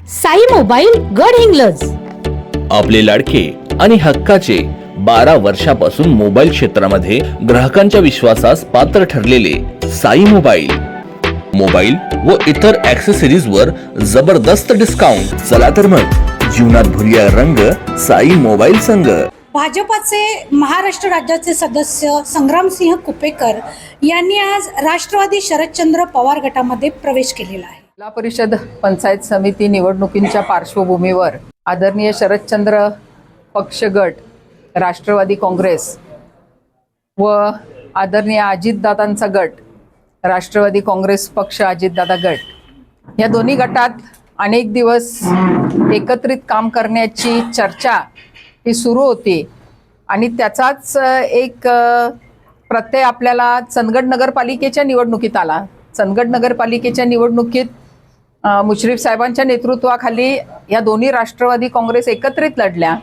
Sai mobile Gadhinglaj. आपले लाडके आणि हक्काचे 12 वर्षापासून मोबाईल क्षेत्रामध्ये ग्राहकांच्या विश्वासास पात्र ठरलेले साई मोबाईल व इतर ॲक्सेसरीज वर जबरदस्त डिस्काउंट. चला तर मग जीवनात भरूया रंग साई मोबाईल संग. भाजपाचे महाराष्ट्र राज्याचे सदस्य संग्रामसिंह कुपेकर यांनी आज राष्ट्रवादी शरदचंद्र पवार गटामध्ये प्रवेश केलेला आहे. जिल्हा परिषद पंचायत समिती निवडणुकींच्या पार्श्वभूमीवर आदरणीय शरदचंद्र पक्ष गट, राष्ट्रवादी काँग्रेस व आदरणीय अजितदादांचा गट, राष्ट्रवादी काँग्रेस पक्ष अजितदादा गट, या दोन्ही गटात अनेक दिवस एकत्रित काम करण्याची चर्चा ही सुरू होती आणि त्याचाच एक प्रत्यय आपल्याला चंदगड नगरपालिकेच्या निवडणुकीत आला. चंदगड नगरपालिकेच्या निवडणुकीत मुश्रीफ साहेबांच्या नेतृत्वाखाली या दोन्ही राष्ट्रवादी काँग्रेस एकत्रित लढल्या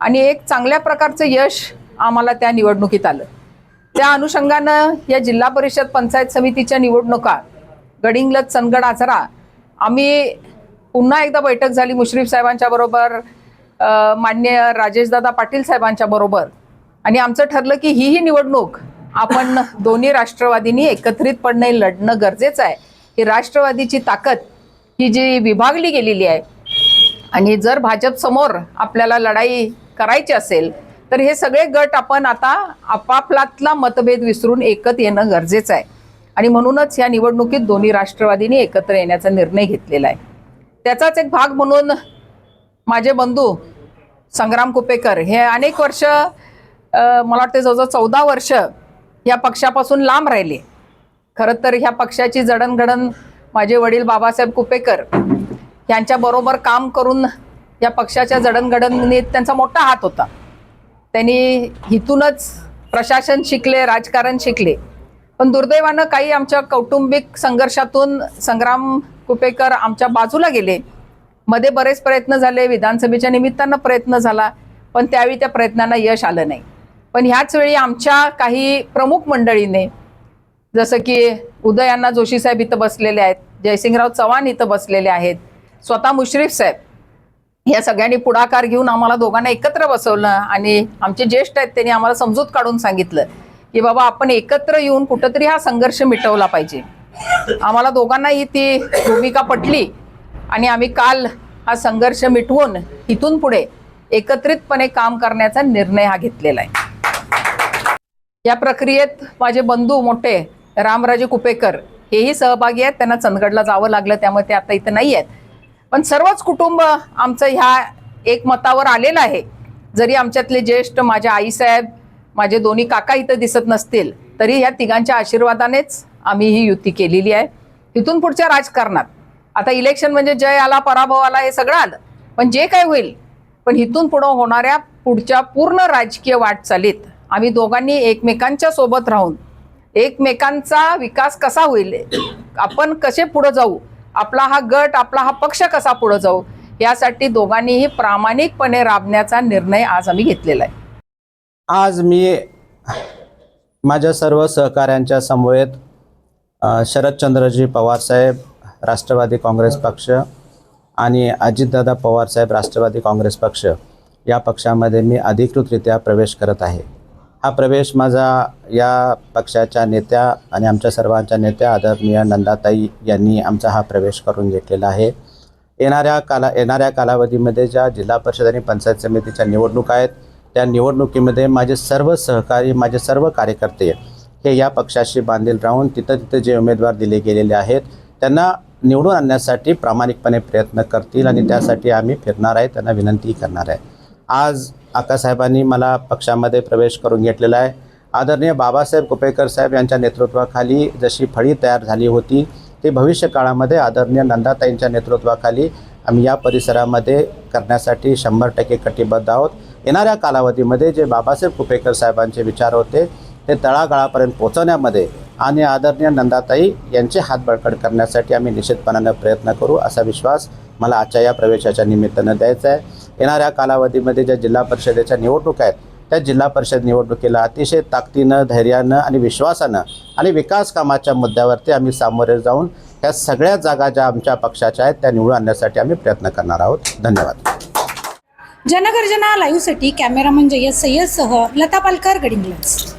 आणि एक चांगल्या प्रकारचं यश आम्हाला त्या निवडणुकीत आलं. त्या अनुषंगानं या जिल्हा परिषद पंचायत समितीच्या निवडणुका गडिंग्लज, चंदगड, आजरा आम्ही पुन्हा एकदा बैठक झाली मुश्रीफ साहेबांच्या बरोबर, माननीय राजेशदादा पाटील साहेबांच्या बरोबर, आणि आमचं ठरलं की ही निवडणूक आपण दोन्ही राष्ट्रवादींनी एकत्रितपणे लढणं गरजेचं आहे. ही राष्ट्रवादीची ताकद ही जी विभागली गेलेली आहे आणि जर भाजप समोर आपल्याला लढाई करायची असेल तर हे सगळे गट आपण आता आपापलातला मतभेद विसरून एकत्र येणं गरजेचं आहे आणि म्हणूनच या निवडणुकीत दोन्ही राष्ट्रवादींनी एकत्र येण्याचा निर्णय घेतलेला आहे. त्याचाच एक भाग म्हणून माझे बंधू संग्राम कुपेकर हे अनेक वर्ष, मला वाटते जवळजवळ 14 वर्ष या पक्षापासून लांब राहिले. खरं तर ह्या पक्षाची जडणघडण माझे वडील बाबासाहेब कुपेकर यांच्याबरोबर काम करून या पक्षाच्या जडणघडणीत त्यांचा मोठा हात होता. त्यांनी इथूनच प्रशासन शिकले, राजकारण शिकले. पण दुर्दैवानं काही आमच्या कौटुंबिक संघर्षातून संग्राम कुपेकर आमच्या बाजूला गेले. मध्ये बरेच प्रयत्न झाले, विधानसभेच्या निमित्तानं प्रयत्न झाला, पण त्यावेळी त्या प्रयत्नांना यश आलं नाही. पण ह्याच वेळी आमच्या काही प्रमुख मंडळीने, जसं की उदयअण्णा जोशी साहेब इथं बसलेले आहेत, जयसिंगराव चव्हाण इथं बसलेले आहेत, स्वतः मुश्रीफ साहेब, या सगळ्यांनी पुढाकार घेऊन आम्हाला दोघांना एकत्र बसवलं आणि आमचे ज्येष्ठ आहेत त्यांनी आम्हाला समजूत काढून सांगितलं की बाबा आपण एकत्र येऊन कुठंतरी हा संघर्ष मिटवला पाहिजे. आम्हाला दोघांनाही ती भूमिका पटली आणि आम्ही काल हा संघर्ष मिटवून इथून पुढे एकत्रितपणे काम करण्याचा निर्णय हा घेतलेला आहे. या प्रक्रियेत माझे बंधू मोठे रामराजे कुपेकर हेही सहभागी आहेत. त्यांना चंदगडला जावं लागलं त्यामुळे ते आता इथं नाही आहेत. पण सर्वच कुटुंब आमचं ह्या एक मतावर आलेलं आहे. जरी आमच्यातले ज्येष्ठ माझ्या आईसाहेब, माझे दोन्ही काका इथं दिसत नसतील तरी ह्या तिघांच्या आशीर्वादानेच आम्ही ही युती केलेली आहे. इथून पुढच्या राजकारणात आता इलेक्शन म्हणजे जय आला, पराभव आला, हे सगळं आलं, पण जे काय होईल, पण इथून पुढं होणाऱ्या पुढच्या पूर्ण राजकीय वाटचालीत आम्ही दोघांनी एकमेकांच्या सोबत राहून एकमेकांचा विकास कसा होईल, आपण कसे पुढे जाऊ, आपला हा गट, आपला हा पक्ष कसा पुढे जाऊ, यासाठी दोघांनीही प्रामाणिकपणे राबण्याचा निर्णय आज आम्ही घेतलेला आहे. आज मी माझ्या सर्व सहकाऱ्यांच्या समवेत शरदचंद्रजी पवार साहेब, राष्ट्रवादी काँग्रेस पक्ष आणि अजितदादा पवार साहेब, राष्ट्रवादी काँग्रेस पक्ष, या पक्षामध्ये मी अधिकृतरित्या प्रवेश करत आहे. हा प्रवेश माझा या पक्षाच्या नेत्या आणि आमच्या सर्वांच्या नेत्या आदरणीय नंदाताई यांनी आमचा हा प्रवेश करून घेतलेला आहे. येणाऱ्या कालावधीमध्ये ज्या जिल्हा परिषद आणि पंचायत समितीच्या निवडणुका आहेत त्या निवडणुकीमध्ये माझे सर्व सहकारी, माझे सर्व कार्यकर्ते हे या पक्षाशी बांधील राहून तिथं जे उमेदवार दिले गेलेले आहेत त्यांना निवडून आणण्यासाठी प्रामाणिकपणे प्रयत्न करतील आणि त्यासाठी आम्ही फिरणार आहे, त्यांना विनंती करणार आहे. आज आकासाहेबांनी मला पक्षामध्ये प्रवेश करून घेतलेला आहे. आदरणीय बाबासाहेब कुपेकर साहेब यांच्या नेतृत्वाखाली जशी फळी तयार झाली होती ते भविष्य काळामध्ये आदरणीय नंदाताईंच्या नेतृत्वाखाली आम्ही या परिसरामध्ये करण्यासाठी 100% कटिबद्ध आहोत. येणाऱ्या कालावधीमध्ये जे बाबासाहेब कुपेकर साहेबांचे विचार होते ते तळागाळापर्यंत पोहोचवण्यामध्ये आणि आदरणीय नंदाताई यांचे हात बळकट करण्यासाठी आम्ही निश्चितपणानं प्रयत्न करू, असा विश्वास मला आजच्या या प्रवेशाच्या निमित्तानं द्यायचा आहे. येणाऱ्या कालावधीमध्ये ज्या जिल्हा परिषदेच्या निवडणुका आहेत त्या जिल्हा परिषद निवडणुकीला अतिशय ताकदीनं, धैर्यानं आणि विश्वासानं आणि विकास कामाच्या मुद्द्यावरती आम्ही सामोरे जाऊन ह्या सगळ्या जागा ज्या आमच्या पक्षाच्या आहेत त्या निवडून आणण्यासाठी आम्ही प्रयत्न करणार आहोत. धन्यवाद. जनगर्जना लाईव्हसाठी कॅमेरामन जय्यद सय्यदसह लता पालकर, गडिंग्लज.